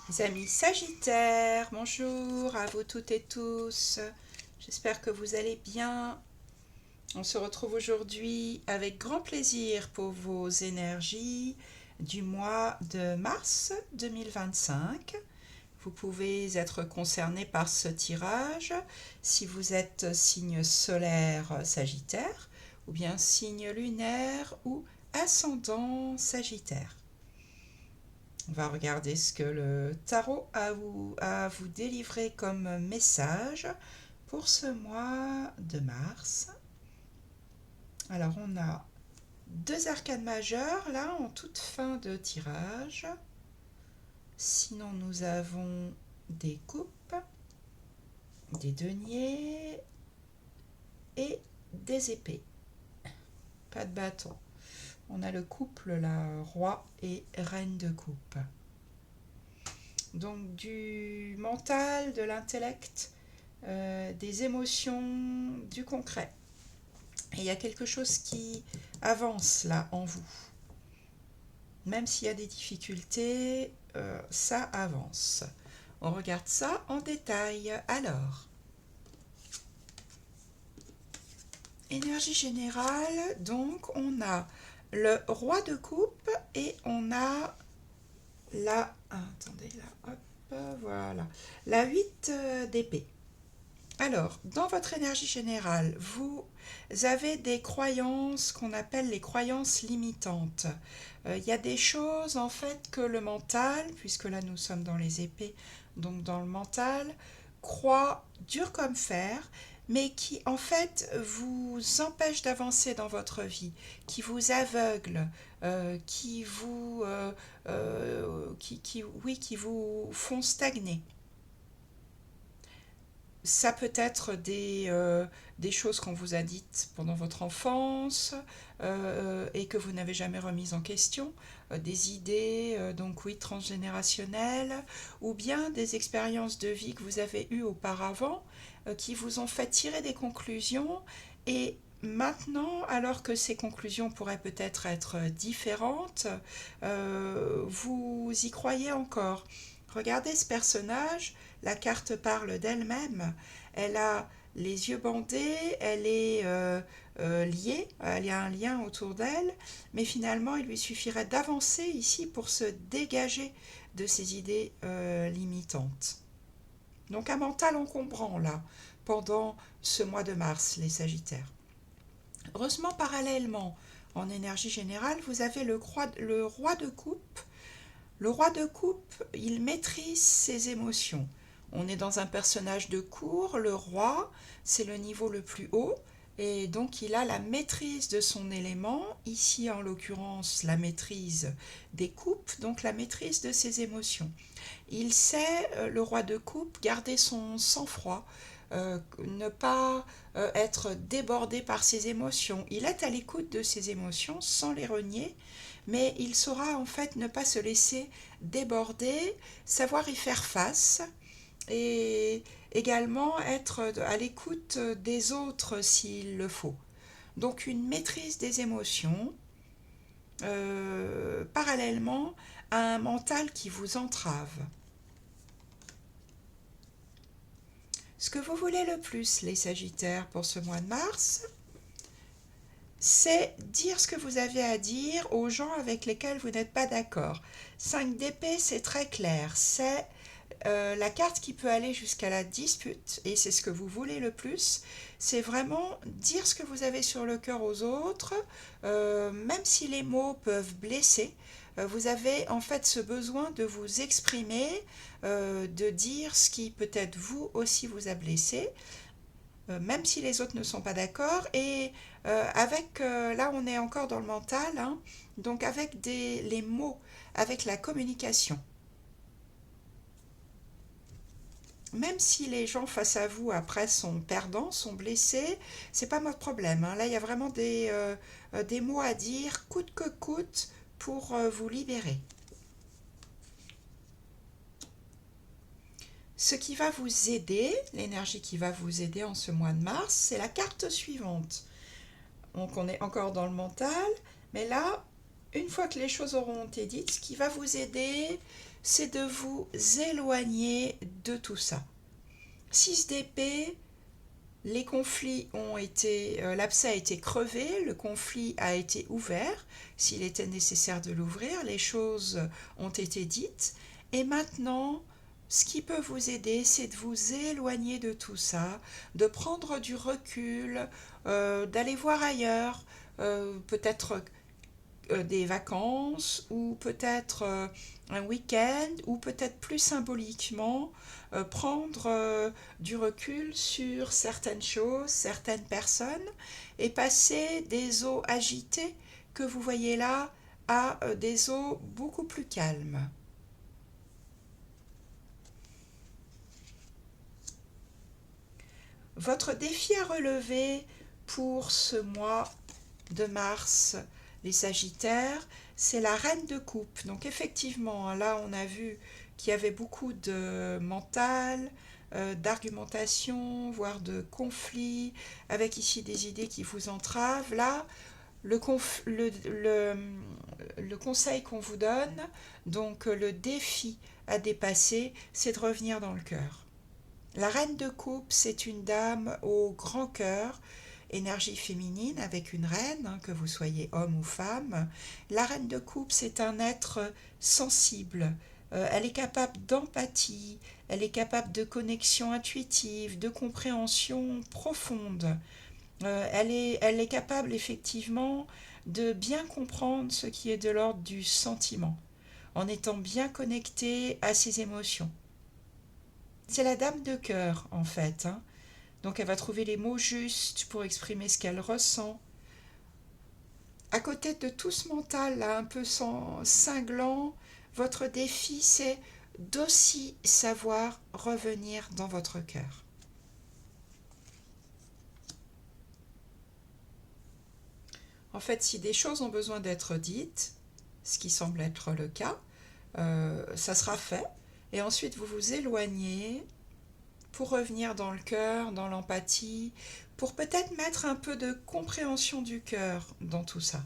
Les amis Sagittaires, bonjour à vous toutes et tous. J'espère que vous allez bien. On se retrouve aujourd'hui avec grand plaisir pour vos énergies du mois de mars 2025. Vous pouvez être concerné par ce tirage si vous êtes signe solaire Sagittaire ou bien signe lunaire ou ascendant Sagittaire. On va regarder ce que le tarot a à vous délivrer comme message pour ce mois de mars. Alors on a deux arcanes majeures là en toute fin de tirage. Sinon nous avons des coupes, des deniers et des épées. Pas de bâton. On a le couple là, roi et reine de coupe. Donc du mental, de l'intellect, des émotions, du concret. Et il y a quelque chose qui avance là en vous. Même s'il y a des difficultés, ça avance. On regarde ça en détail. Alors, énergie générale, donc on a le roi de coupe et on a la... attendez là, hop, voilà. La 8 d'épée. Alors, dans votre énergie générale, vous avez des croyances qu'on appelle les croyances limitantes. Il y a des choses en fait que le mental, puisque là nous sommes dans les épées, donc dans le mental, croit dur comme fer, mais qui en fait vous empêchent d'avancer dans votre vie, qui vous aveuglent, qui vous font stagner. Ça peut être des choses qu'on vous a dites pendant votre enfance et que vous n'avez jamais remises en question, des idées, donc oui, transgénérationnelles, ou bien des expériences de vie que vous avez eues auparavant qui vous ont fait tirer des conclusions et maintenant, alors que ces conclusions pourraient peut-être être différentes, vous y croyez encore. Regardez ce personnage, la carte parle d'elle-même. Elle a les yeux bandés, elle est liée, elle a un lien autour d'elle, mais finalement il lui suffirait d'avancer ici pour se dégager de ces idées limitantes. Donc un mental encombrant là, pendant ce mois de mars, les Sagittaires. Heureusement, parallèlement, en énergie générale, vous avez le roi de coupe. Le roi de coupe, il maîtrise ses émotions. On est dans un personnage de cour, le roi, c'est le niveau le plus haut, et donc il a la maîtrise de son élément, ici en l'occurrence la maîtrise des coupes, donc la maîtrise de ses émotions. Il sait, le roi de coupe, garder son sang-froid, ne pas être débordé par ses émotions. Il est à l'écoute de ses émotions sans les renier, mais il saura en fait ne pas se laisser déborder, savoir y faire face et également être à l'écoute des autres s'il le faut. Donc une maîtrise des émotions parallèlement à un mental qui vous entrave. Ce que vous voulez le plus, les Sagittaires, pour ce mois de mars, c'est dire ce que vous avez à dire aux gens avec lesquels vous n'êtes pas d'accord. 5 d'épée, c'est très clair. C'est la carte qui peut aller jusqu'à la dispute, et c'est ce que vous voulez le plus. C'est vraiment dire ce que vous avez sur le cœur aux autres, même si les mots peuvent blesser. Vous avez en fait ce besoin de vous exprimer, de dire ce qui peut-être vous aussi vous a blessé, même si les autres ne sont pas d'accord. Et là on est encore dans le mental, hein, donc avec les mots, avec la communication. Même si les gens face à vous après sont perdants, sont blessés, c'est pas votre problème, hein. Là, il y a vraiment des mots à dire, coûte que coûte, pour vous libérer. Ce qui va vous aider, l'énergie qui va vous aider en ce mois de mars, c'est la carte suivante. Donc on est encore dans le mental, mais là, une fois que les choses auront été dites, ce qui va vous aider, c'est de vous éloigner de tout ça. 6 d'épée, les conflits ont été, l'abcès a été crevé, le conflit a été ouvert, s'il était nécessaire de l'ouvrir, les choses ont été dites, et maintenant, ce qui peut vous aider, c'est de vous éloigner de tout ça, de prendre du recul, d'aller voir ailleurs, peut-être des vacances ou peut-être un week-end ou peut-être plus symboliquement prendre du recul sur certaines choses, certaines personnes et passer des eaux agitées que vous voyez là à des eaux beaucoup plus calmes. Votre défi à relever pour ce mois de mars, les Sagittaires, c'est la reine de coupe. Donc effectivement, là on a vu qu'il y avait beaucoup de mental, d'argumentation, voire de conflits, avec ici des idées qui vous entravent. Là, le conseil qu'on vous donne, donc le défi à dépasser, c'est de revenir dans le cœur. La reine de coupe, c'est une dame au grand cœur, énergie féminine avec une reine, hein, que vous soyez homme ou femme. La reine de coupe, c'est un être sensible. Elle est capable d'empathie, elle est capable de connexion intuitive, de compréhension profonde. Elle est capable effectivement de bien comprendre ce qui est de l'ordre du sentiment, en étant bien connectée à ses émotions. C'est la dame de cœur en fait, hein. Donc elle va trouver les mots justes pour exprimer ce qu'elle ressent. À côté de tout ce mental là, un peu cinglant, votre défi c'est d'aussi savoir revenir dans votre cœur. En fait, si des choses ont besoin d'être dites, ce qui semble être le cas, ça sera fait. Et ensuite, vous vous éloignez pour revenir dans le cœur, dans l'empathie, pour peut-être mettre un peu de compréhension du cœur dans tout ça.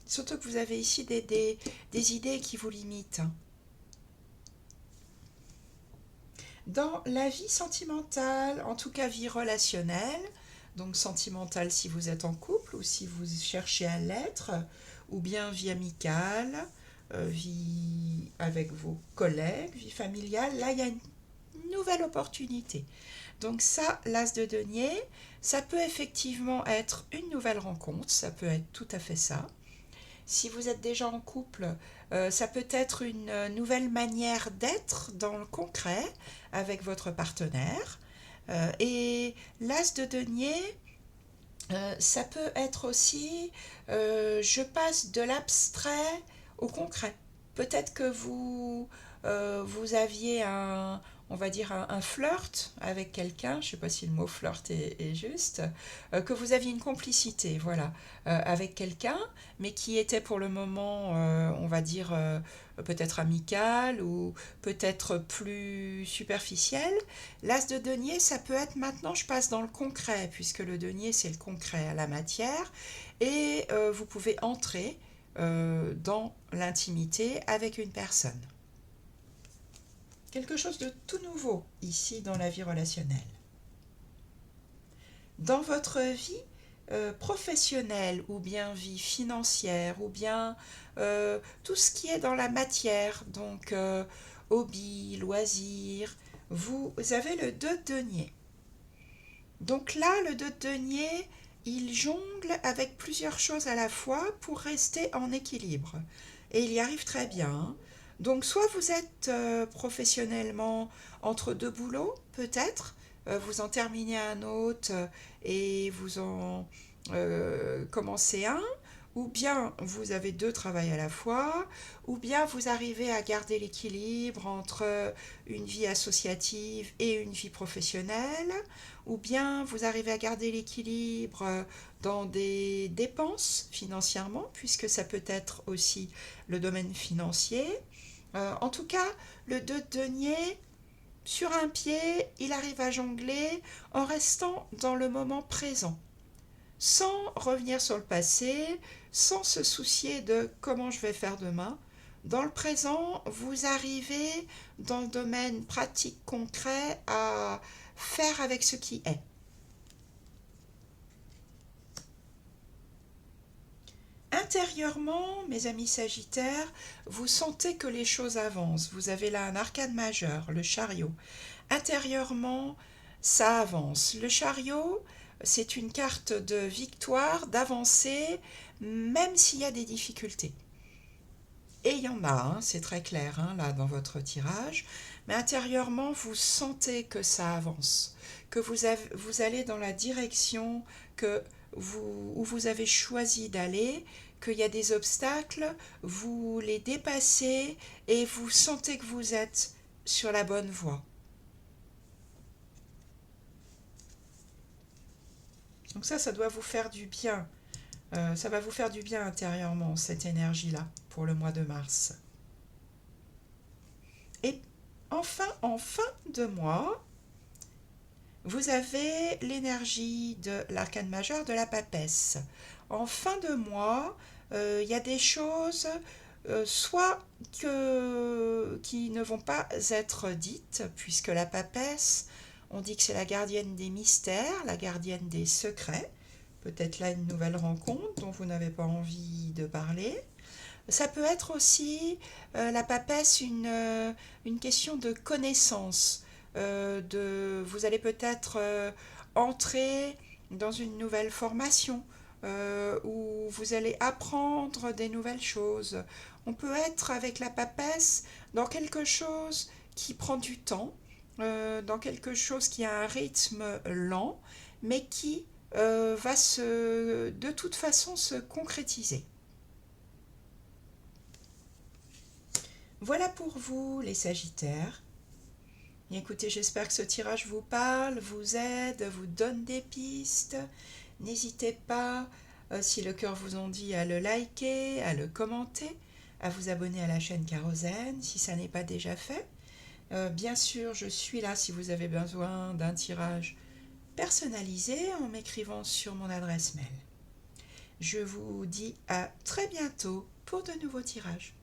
Surtout que vous avez ici des idées qui vous limitent. Dans la vie sentimentale, en tout cas vie relationnelle, donc sentimentale si vous êtes en couple ou si vous cherchez à l'être, ou bien vie amicale, vie avec vos collègues, vie familiale, là il y a une nouvelle opportunité. Donc ça, l'as de denier, ça peut effectivement être une nouvelle rencontre, ça peut être tout à fait ça. Si vous êtes déjà en couple, ça peut être une nouvelle manière d'être dans le concret avec votre partenaire. Et l'as de denier, ça peut être aussi, je passe de l'abstrait au concret. Peut-être que vous aviez on va dire un flirt avec quelqu'un, je ne sais pas si le mot flirt est juste, que vous aviez une complicité, voilà, avec quelqu'un, mais qui était pour le moment, on va dire, peut-être amical ou peut-être plus superficiel. L'as de denier, ça peut être maintenant, je passe dans le concret, puisque le denier, c'est le concret, la matière, et vous pouvez entrer dans l'intimité avec une personne. Quelque chose de tout nouveau ici dans la vie relationnelle. Dans votre vie professionnelle ou bien vie financière ou bien tout ce qui est dans la matière, donc hobby, loisirs, vous avez le 2 de denier. Donc là, le 2 de denier, il jongle avec plusieurs choses à la fois pour rester en équilibre. Et il y arrive très bien. Donc soit vous êtes professionnellement entre deux boulots, peut-être, vous en terminez un autre et vous en commencez un, ou bien vous avez deux travails à la fois, ou bien vous arrivez à garder l'équilibre entre une vie associative et une vie professionnelle, ou bien vous arrivez à garder l'équilibre dans des dépenses financièrement, puisque ça peut être aussi le domaine financier. En tout cas, le 2 de denier, sur un pied, il arrive à jongler en restant dans le moment présent, sans revenir sur le passé, sans se soucier de comment je vais faire demain. Dans le présent, vous arrivez dans le domaine pratique concret à faire avec ce qui est. Intérieurement, mes amis Sagittaires, vous sentez que les choses avancent. Vous avez là un arcane majeur, le chariot. Intérieurement, ça avance. Le chariot, c'est une carte de victoire, d'avancée, même s'il y a des difficultés. Et il y en a, hein, c'est très clair hein, là dans votre tirage. Mais intérieurement, vous sentez que ça avance, que vous allez dans la direction où vous avez choisi d'aller, qu'il y a des obstacles, vous les dépassez et vous sentez que vous êtes sur la bonne voie. Donc ça doit vous faire du bien. Ça va vous faire du bien intérieurement, cette énergie-là, pour le mois de mars. Et enfin, en fin de mois, vous avez l'énergie de l'arcane majeur de la papesse. En fin de mois, il y a des choses soit qui ne vont pas être dites, puisque la papesse, on dit que c'est la gardienne des mystères, la gardienne des secrets. Peut-être là une nouvelle rencontre dont vous n'avez pas envie de parler. Ça peut être aussi, la papesse, une question de connaissance. Vous allez peut-être entrer dans une nouvelle formation où vous allez apprendre des nouvelles choses. On peut être avec la papesse dans quelque chose qui prend du temps, dans quelque chose qui a un rythme lent, mais qui va de toute façon se concrétiser. Voilà pour vous, les Sagittaires. Et écoutez, j'espère que ce tirage vous parle, vous aide, vous donne des pistes. N'hésitez pas, si le cœur vous en dit, à le liker, à le commenter, à vous abonner à la chaîne Kérosène si ça n'est pas déjà fait. Bien sûr, je suis là si vous avez besoin d'un tirage personnalisé en m'écrivant sur mon adresse mail. Je vous dis à très bientôt pour de nouveaux tirages.